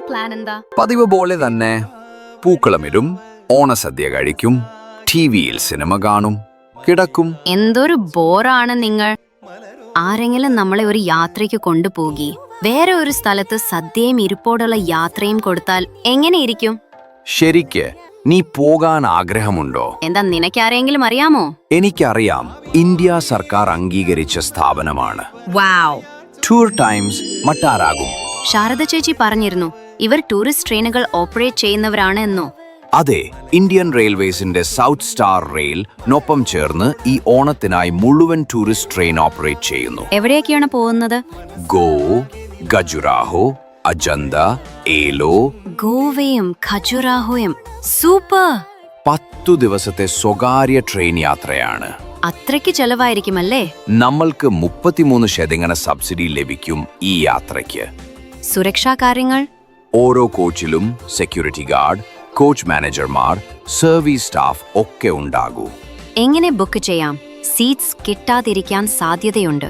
Plan എന്താ? പതിവ് പോലെ തന്നെ പൂക്കളമിടും, ഓണസദ്യ കഴിക്കും, ടിവിയിൽ സിനിമ കാണും, കിടക്കും. എന്തൊരു ബോറാണ് നിങ്ങൾ. ആരെങ്കിലും നമ്മളെ ഒരു യാത്രയ്ക്ക് കൊണ്ടുപോകി വേറെ ഒരു സ്ഥലത്ത് സദ്യയും ഇരിപ്പോടുള്ള യാത്രയും കൊടുത്താൽ എങ്ങനെയിരിക്കും? ശരിക്ക് നീ പോകാൻ ആഗ്രഹമുണ്ടോ? എന്താ, നിനക്കാരെങ്കിലും അറിയാമോ? എനിക്കറിയാം, ഇന്ത്യ സർക്കാർ അംഗീകരിച്ച സ്ഥാപനമാണ്. വാവ്. ടൂർ ടൈംസ് മട്ടാരാകും. ശാരദ ചേച്ചി പറഞ്ഞിരുന്നു ഇവർ ടൂറിസ്റ്റ് ട്രെയിനുകൾ ഓപ്പറേറ്റ് ചെയ്യുന്നവരാണ് എന്നോ? അതെ, ഇന്ത്യൻ റെയിൽവേസിന്റെ സൗത്ത് സ്റ്റാർ റെയിൽ നൊപ്പം ചേർന്ന് ഈ ഓണത്തിനായി മുഴുവൻ ടൂറിസ്റ്റ് ട്രെയിൻ ഓപ്പറേറ്റ് ചെയ്യുന്നു. എവിടെയൊക്കെയാണ് പോകുന്നത്? ഗോ, ഖജുരാഹോ, അജന്ത, ഏലോ. ഗോവയും ഖജുരാഹോയും സൂപ്പർ. 10 ദിവസത്തെ സ്വകാര്യ ട്രെയിൻ യാത്രയാണ്. അത്രയ്ക്ക് ചെലവായിരിക്കുമല്ലേ? നമ്മൾക്ക് 33% സബ്സിഡി ലഭിക്കും ഈ യാത്രയ്ക്ക്. സുരക്ഷാ കാര്യങ്ങൾ? ഓരോ കോച്ചിലും സെക്യൂരിറ്റി ഗാർഡ്, കോച്ച് മാനേജർമാർ, സർവീസ് സ്റ്റാഫ് ഒക്കെ ഉണ്ടാകൂ. എങ്ങനെ ബുക്ക് ചെയ്യാം? സീറ്റ്സ് കിട്ടാതിരിക്കാൻ സാധ്യതയുണ്ട്.